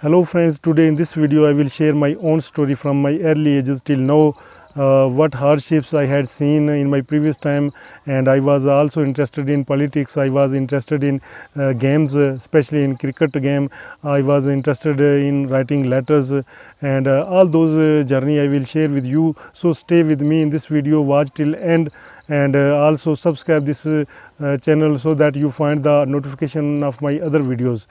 Hello friends, today in this video I will share my own story from my early ages till now, what hardships I had seen in my previous time, and I was also interested in politics. I was interested in games, especially in cricket game. I was interested in writing letters, and all those journey I will share with you. So stay with me in this video, watch till end, and also subscribe this channel so that you find the notification of my other videos.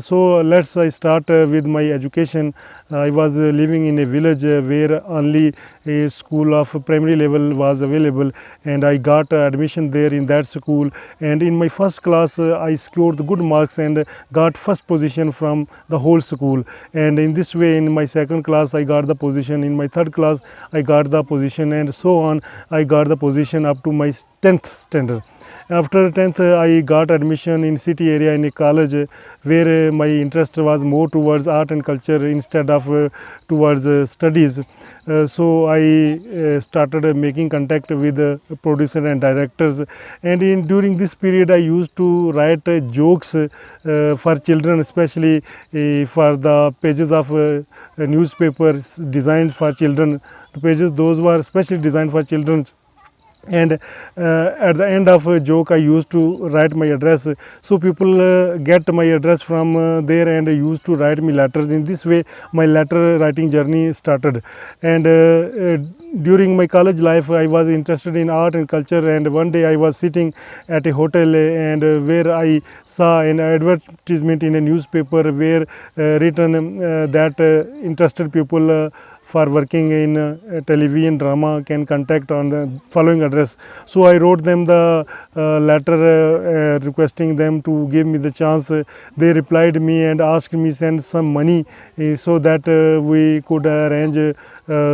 So let's I start with my education. I was living in a village where only a school of primary level was available, and I got admission there in that school, and in my first class I scored good marks and got first position from the whole school. And in this way, in my second class I got the position, in my third class I got the position, and so on I got the position up to my 10th standard. After 10th I got admission in city area in a college where my interest was more towards art and culture instead of towards studies. So I started making contact with producer and directors, and during this period I used to write jokes for children, especially for the pages of newspapers designed for children. The pages those were specially designed for children. And at the end of a joke I used to write my address, so people get my address from there and used to write me letters. In this way my letter writing journey started. And during my college life I was interested in art and culture, and one day I was sitting at a hotel and where I saw an advertisement in a newspaper where written that interested people for working in television drama can contact on the following address. So I wrote them the letter requesting them to give me the chance. They replied me and asked me send some money so that we could arrange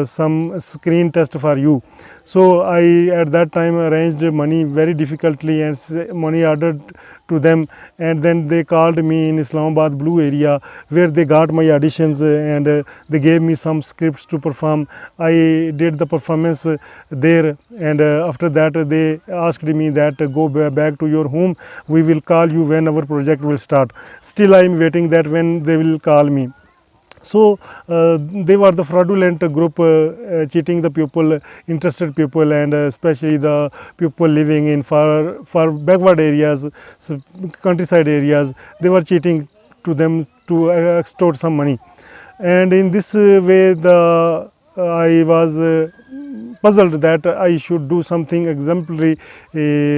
some screen test for you. So I at that time arranged money very difficultly and money ordered to them, and then they called me in Islamabad Blue area where they got my auditions and they gave me some scripts to perform. I did the performance there, and after that they asked me that go back to your home, we will call you when our project will start. Still I am waiting that when they will call me. So they were the fraudulent group cheating the people, interested people, and especially the people living in far backward areas, so countryside areas. They were cheating to them to extort some money, and in this way I was puzzled that I should do something exemplary.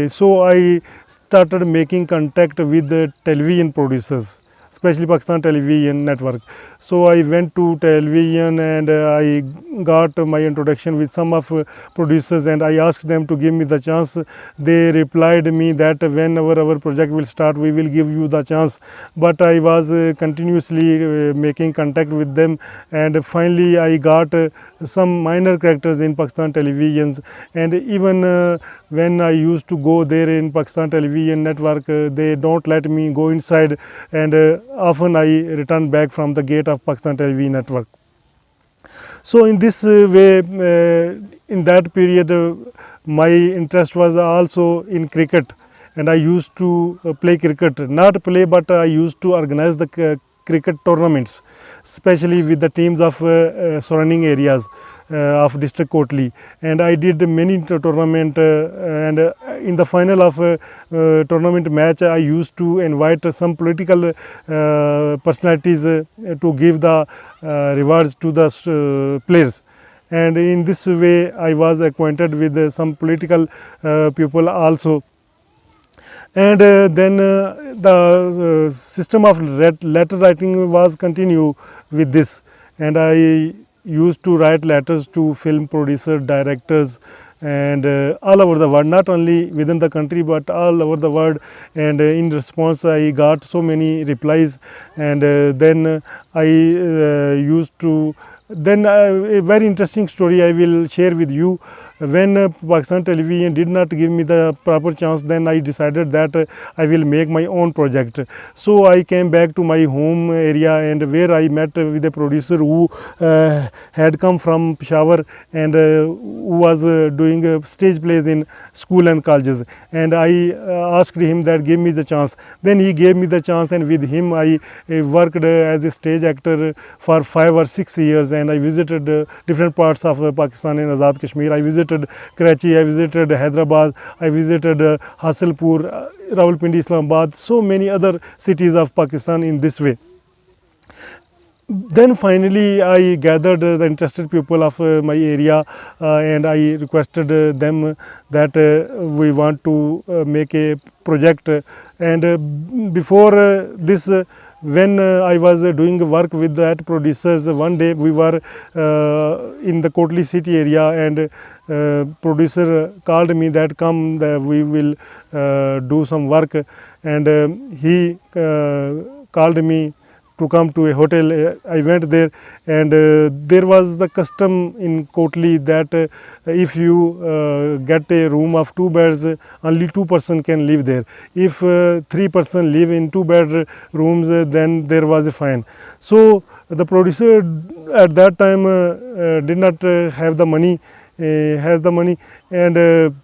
So I started making contact with the television producers, especially Pakistan Television Network. So I went to television and I got my introduction with some of producers, and I asked them to give me the chance. They replied me that whenever our project will start, we will give you the chance. But I was continuously making contact with them, and finally I got some minor characters in Pakistan televisions. And even when I used to go there in Pakistan Television Network, they don't let me go inside, and often I return back from the gate of Pakistan Television Network. So in this way, in that period, my interest was also in cricket, and I used to play cricket, not play, but I used to organize the cricket tournaments, especially with the teams of surrounding areas of district Kotli. And I did many tournament, and in the final of tournament match I used to invite some political personalities to give the rewards to the players. And in this way I was acquainted with some political people also. And then the system of letter writing was continue with this, and I used to write letters to film producer, directors, and all over the world, not only within the country but all over the world. And in response I got so many replies, and then I used to, then a very interesting story I will share with you. when Pakistan Television did not give me the proper chance, then I decided that I will make my own project. So I came back to my home area, and where I met with a producer who had come from Peshawar and who was doing stage plays in school and colleges, and I asked him that give me the chance. Then he gave me the chance, and with him I worked as a stage actor for 5 or 6 years, and I visited different parts of Pakistan in Azad Kashmir. I visited Karachi, I visited Hyderabad, I visited Hasilpur, Rawalpindi, Islamabad, so many other cities of Pakistan in this way. Then finally I gathered the interested people of my area, and I requested them that we want to make a project. And before this, when I was doing work with that producers, one day we were in the Kotli city area, and producer called me that come, we will do some work, and he called me to come to a hotel. I went there, and there was the custom in Kotli that if you get a room of 2 beds, only 2 persons can live there. If 3 persons live in 2 bedrooms, then there was a fine. So the producer at that time did not have the money, and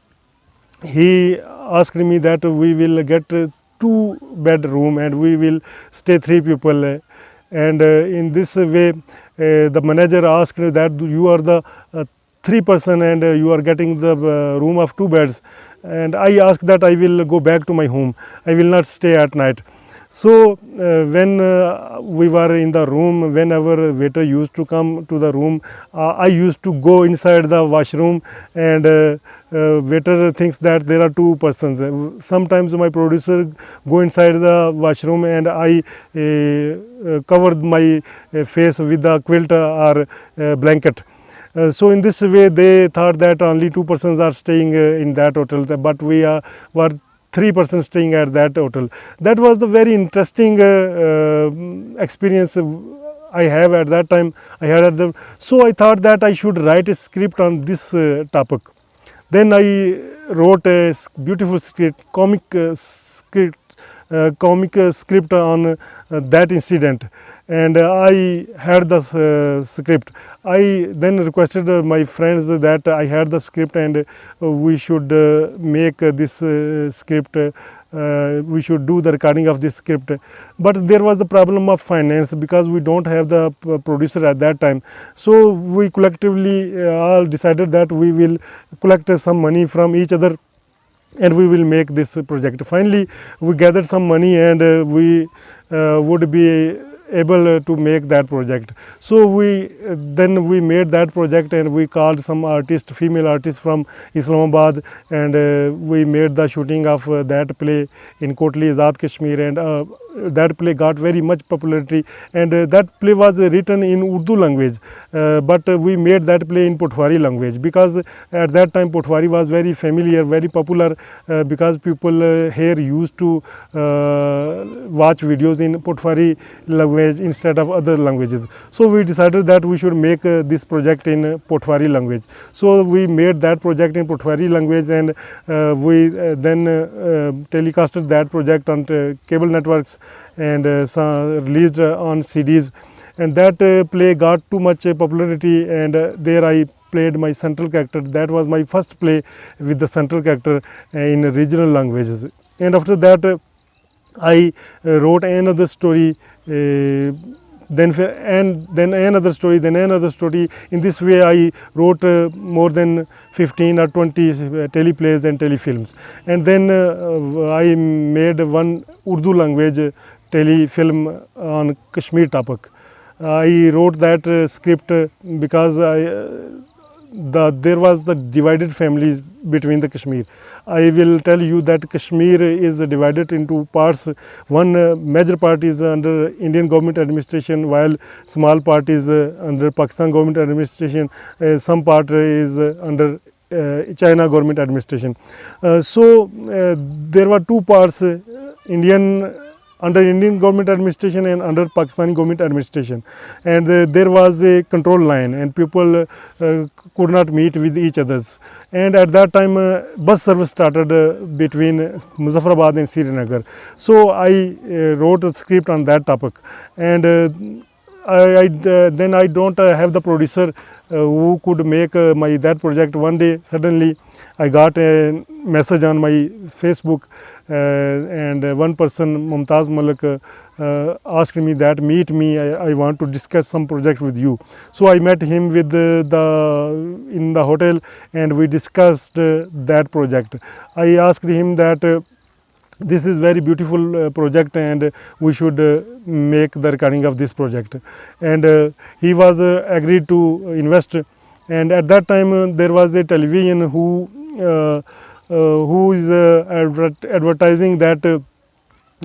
he asked me that we will get 2 bedroom and we will stay 3 people, and in this way the manager asked that you are the 3 person and you are getting the room of 2 beds, and I asked that I will go back to my home, I will not stay at night. So when we were in the room, whenever waiter used to come to the room, I used to go inside the washroom, and waiter thinks that there are 2 persons. Sometimes my producer go inside the washroom, and I covered my face with the quilt or blanket. So in this way they thought that only 2 persons are staying in that hotel, but we were 3 persons staying at that hotel. That was the very interesting experience I have at that time. So I thought that I should write a script on this topic. Then I wrote a beautiful script, comic script on that incident, and I had the script. I then requested my friends that I had the script, and we should make this script, we should do the recording of this script. But there was the problem of finance, because we don't have the producer at that time. So we collectively all decided that we will collect some money from each other, and we will make this project. Finally we gathered some money, and we would be able to make that project. So then we made that project, and we called some artists, female artists from Islamabad, and we made the shooting of that play in Kotli, Azad Kashmir, and that play got very much popularity, and that play was written in Urdu language, but we made that play in Potwari language, because at that time Potwari was very familiar, very popular, because people here used to watch videos in Potwari language instead of other languages. So we decided that we should make this project in Potwari language. So we made that project in Potwari language, and we then telecasted that project on cable networks, and released on CDs, and that play got too much popularity, and there I played my central character. That was my first play with the central character in regional languages. And after that I wrote another story, then another story, then another story. In this way I wrote more than 15 or 20 teleplays and telefilms, and then I made one Urdu language telefilm on Kashmir topic. I wrote that script because there was the divided families between the Kashmir. I will tell you that Kashmir is divided into parts. One major part is under Indian government administration, while small part is under Pakistan government administration. Some part is under China government administration. So there were 2 parts, Indian under Indian government administration and under Pakistani government administration, and there was a control line and people could not meet with each others. And at that time bus service started between Muzaffarabad and Srinagar. So I wrote a script on that topic, and then I don't have the producer who could make that project. One day suddenly I got a message on my Facebook, and one person, Altaf Malik, asked me that meet me, I want to discuss some project with you. So I met him with in the hotel, and we discussed that project. I asked him that this is very beautiful project and we should make the recording of this project, and he was agreed to invest. And at that time there was a television who is advertising that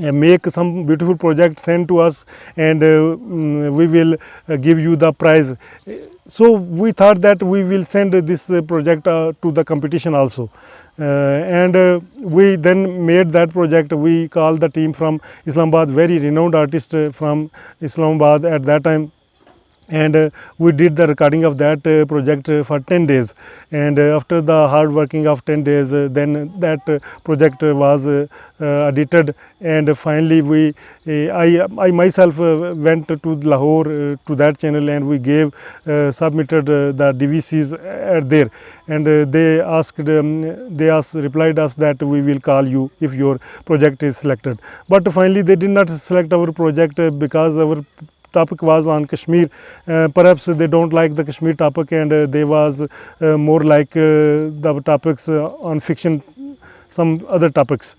make some beautiful project, send to us, and we will give you the prize. So we thought that we will send this project to the competition also, and we then made that project. We called the team from Islamabad, very renowned artist from Islamabad at that time, and we did the recording of that project for 10 days, and after the hard working of 10 days then that project was edited, and finally we I myself went to Lahore to that channel, and we gave submitted the DVCs at there, and they replied us that we will call you if your project is selected. But finally they did not select our project because our topic was on Kashmir. Perhaps they don't like the Kashmir topic, and they was more like the topics on fiction, some other topics.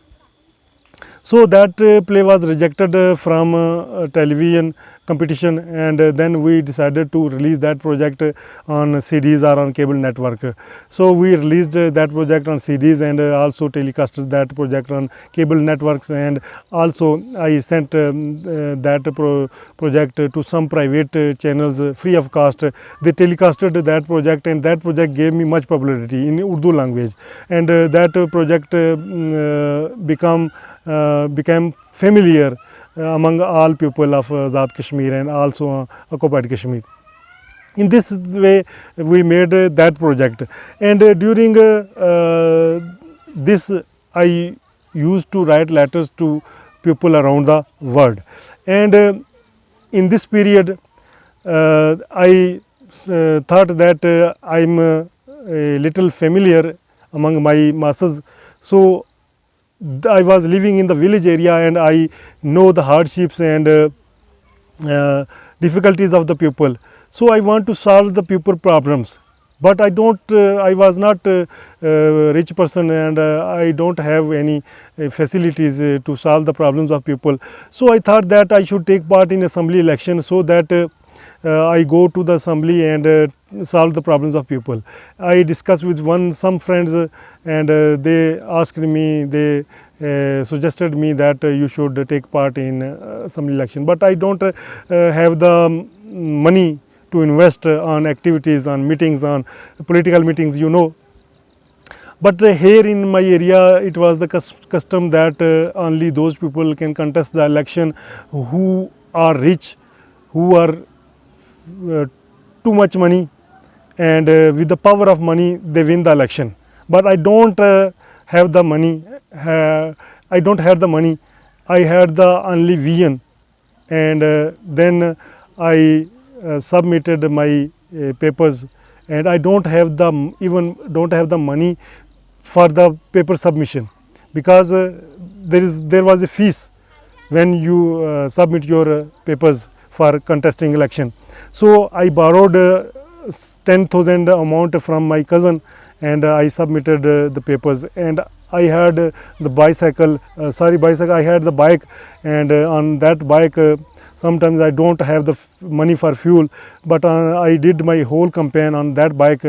So that play was rejected from television competition, and then we decided to release that project on CDs or on cable network. So we released that project on CDs and also telecasted that project on cable networks, and also I sent that project to some private channels free of cost. They telecasted that project, and that project gave me much popularity in Urdu language, and that project became familiar among all people of Azad Kashmir and also occupied Kashmir. In this way we made that project, and during this I used to write letters to people around the world, and in this period I thought that I am a little familiar among my masses. So I was living in the village area, and I know the hardships and difficulties of the people. So I want to solve the people problems, but I was not a rich person, and I don't have any facilities to solve the problems of people. So I thought that I should take part in assembly election, so that I go to the assembly and solve the problems of people. I discussed with some friends, and they asked me, they suggested me that you should take part in assembly election, but I don't have the money to invest on activities, on meetings, on political meetings, you know. But here in my area it was the custom that only those people can contest the election who are rich, who are too much money, and with the power of money they win the election. But I don't have the money. I don't have the money. I had the only vision, and then I submitted my papers, and I don't have the money for the paper submission, because there was a fees when you submit your papers for contesting election. So I borrowed 10,000 amount from my cousin, and I submitted the papers, and I had the bicycle, I had the bike, and on that bike sometimes I don't have the money for fuel, but I did my whole campaign on that bike,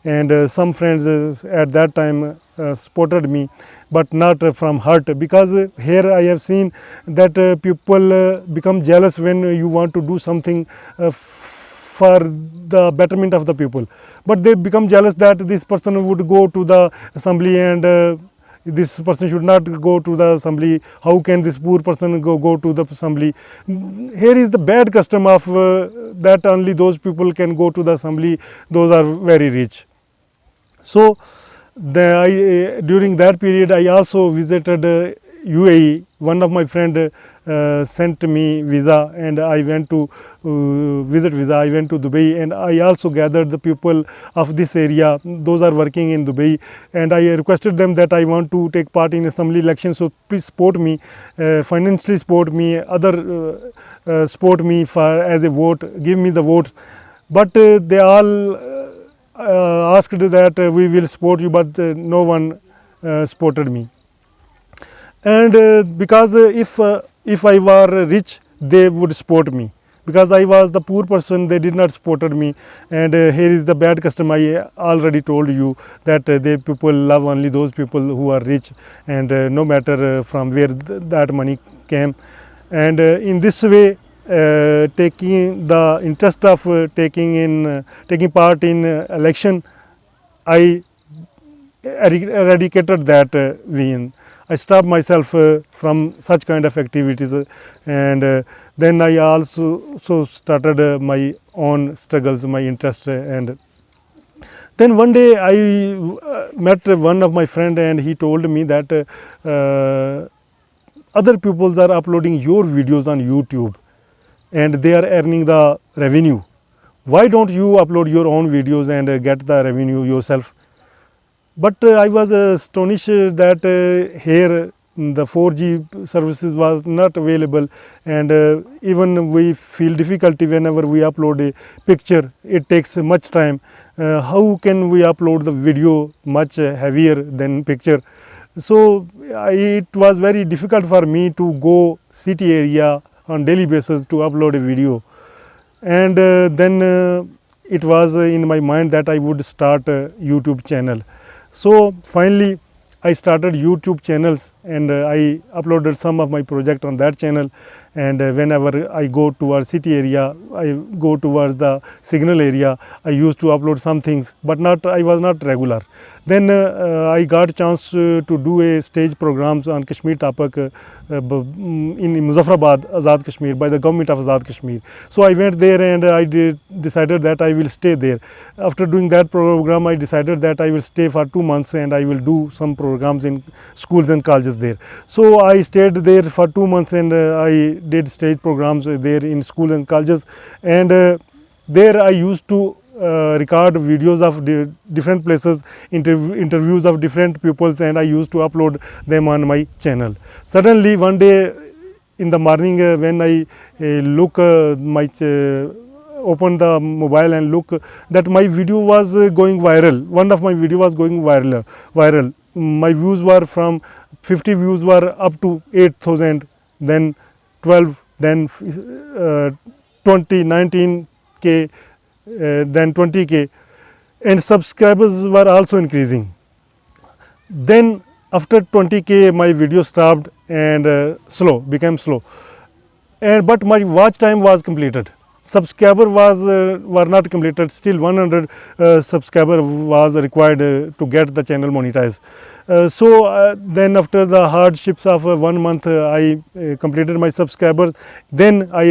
and some friends at that time supported me, but not from heart, because here I have seen that people become jealous when you want to do something for the betterment of the people, but they become jealous that this person would go to the assembly and this person should not go to the assembly, how can this poor person go to the assembly. Here is the bad custom of that only those people can go to the assembly, those are very rich. So during that period I also visited UAE. One of my friend sent me visa and I went to visit visa. I went to Dubai and I also gathered the people of this area, those are working in Dubai, and I requested them that I want to take part in assembly election, so please support me, financially support me, other support me for as a vote, give me the vote. But they all asked that we will support you, but no one supported me. And because if I were rich, they would support me. Because I was the poor person, they did not supported me. And here is the bad custom. I already told you that they people love only those people who are rich, and no matter from where that money came. And in this way, taking the interest of taking part in election, I eradicated that win. I stopped myself from such kind of activities, and then I also started my own struggles, my interest. And then one day I met one of my friend, and he told me that other people are uploading your videos on YouTube and they are earning the revenue. Why don't you upload your own videos and get the revenue yourself? But I was astonished that here the 4G services was not available, and even we feel difficulty whenever we upload a picture. It takes much time. How can we upload the video much heavier than picture? So it was very difficult for me to go city area on daily basis to upload a video. And then it was in my mind that I would start a YouTube channel. So finally I started YouTube channels, and I uploaded some of my project on that channel. And whenever I go towards city area, I go towards the signal area, I used to upload some things, but I was not regular. Then I got a chance to do a stage programs on Kashmir topic in Muzaffarabad, Azad Kashmir, by the government of Azad Kashmir. So I went there and I decided that I will stay there. After doing that program, I decided that I will stay for 2 months and I will do some programs in schools and colleges there. So I stayed there for 2 months and I did stage programs there in schools and colleges. And there I used to record videos of different places, interviews of different pupils, and I used to upload them on my channel. Suddenly one day in the morning when I open the mobile and look, that my video was going viral. One of my video was going viral. My views were from 50 views were up to 8,000, then 12, then 20, 19K, then 20K, and subscribers were also increasing. Then after 20K my video stopped and became slow, but my watch time was completed. Subscriber were not completed, still 100 subscriber was required to get the channel monetized. So then after the hardships of 1 month I completed my subscribers. Then I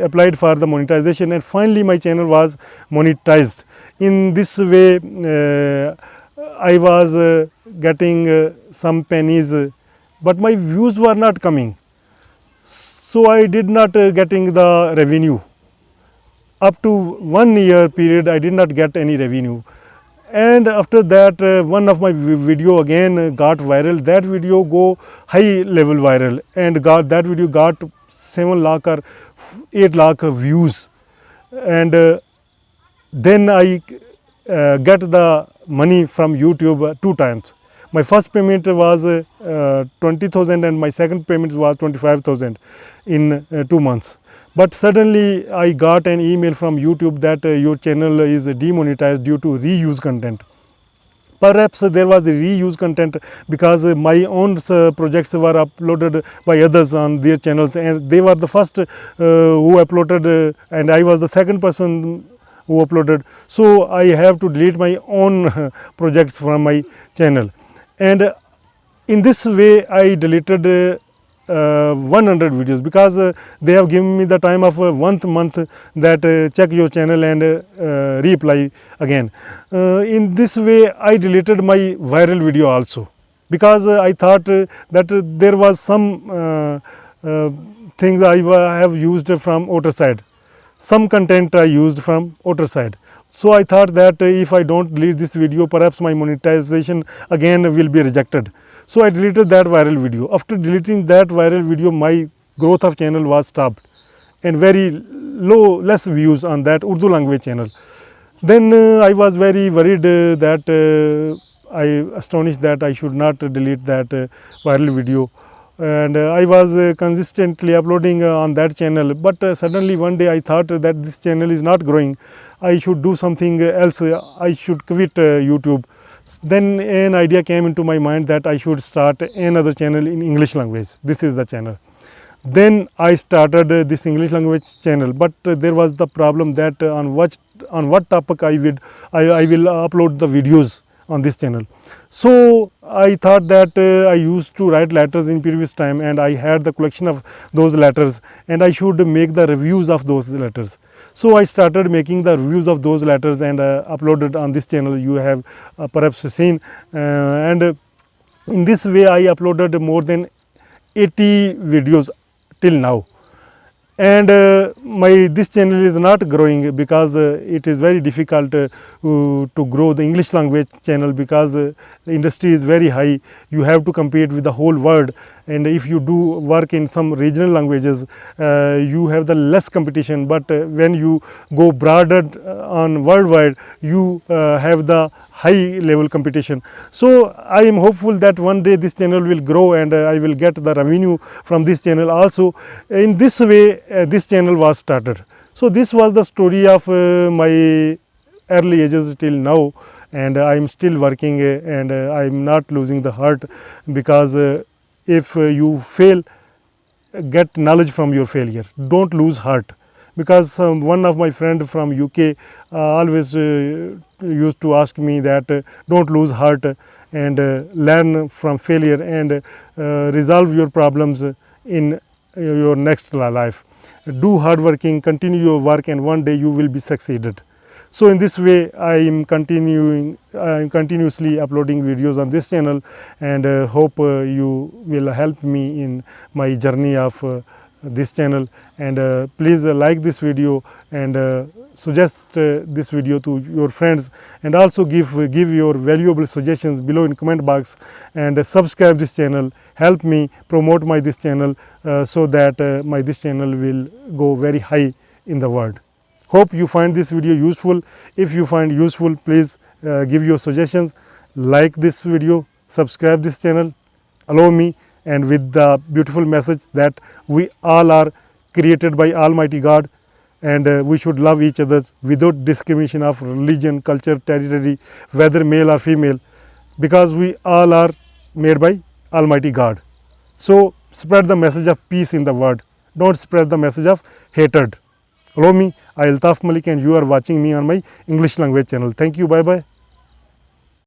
applied for the monetization, and finally my channel was monetized. In this way I was getting some pennies, but my views were not coming, so I did not getting the revenue. Up to 1 year period I did not get any revenue. And after that one of my video again got viral. That video go high level viral, and that video got 7 lakh or 8 lakh views. And then I get the money from YouTube 2 times. My first payment was 20,000 and my second payment was 25,000 in 2 months. But suddenly I got an email from YouTube that your channel is demonetized due to reuse content. Perhaps there was a reuse content because my own projects were uploaded by others on their channels, and they were the first who uploaded, and I was the second person who uploaded. So I have to delete my own projects from my channel. And In this way I deleted 100 videos, because they have given me the time of 1 month that check your channel and reapply again. In this way I deleted my viral video also, because I thought that there was some things I have used from outer side, some content I used from outer side. So I thought that if I don't delete this video, perhaps my monetization again will be rejected. So I deleted that viral video. After deleting that viral video, my growth of channel was stopped, and very less views on that Urdu language channel. Then I was very worried that I astonished that I should not delete that viral video, and I was consistently uploading on that channel. But suddenly one day I thought that this channel is not growing, I should do something else, I should quit YouTube. Then an idea came into my mind that I should start another channel in English language. This is the channel. Then I started this English language channel, but there was the problem that on what topic I will upload the videos on this channel. So I thought that I used to write letters in previous time, and I had the collection of those letters, and I should make the reviews of those letters. So I started making the reviews of those letters and uploaded on this channel. You have perhaps seen, and in this way I uploaded more than 80 videos till now. And this channel is not growing, because it is very difficult to grow the English language channel, because the industry is very high. You have to compete with the whole world, and if you do work in some regional languages, you have the less competition. But when you go broader on worldwide, you have the high level competition. So I am hopeful that one day this channel will grow, and I will get the revenue from this channel also. In this way this channel was started. So this was the story of my early ages till now, and I am still working, and I am not losing the heart, because if you fail, get knowledge from your failure, don't lose heart. Because one of my friend from UK always used to ask me that don't lose heart, and learn from failure, and resolve your problems in your next life. Do hard working, continue your work, and one day you will be succeeded. So in this way I am continuously uploading videos on this channel, and hope you will help me in my journey of this channel. And please like this video, and suggest this video to your friends, and also give your valuable suggestions below in comment box, and subscribe this channel. Help me promote this channel, so that this channel will go very high in the world. Hope you find this video useful. If you find useful, please give your suggestions, like this video, subscribe this channel, allow me, and with the beautiful message that we all are created by Almighty God, and we should love each other without discrimination of religion, culture, territory, whether male or female, because we all are made by Almighty God. So spread the message of peace in the world. Don't spread the message of hatred. Hello me, I Altaf Malik, and you are watching me on my English language channel. Thank you. Bye bye.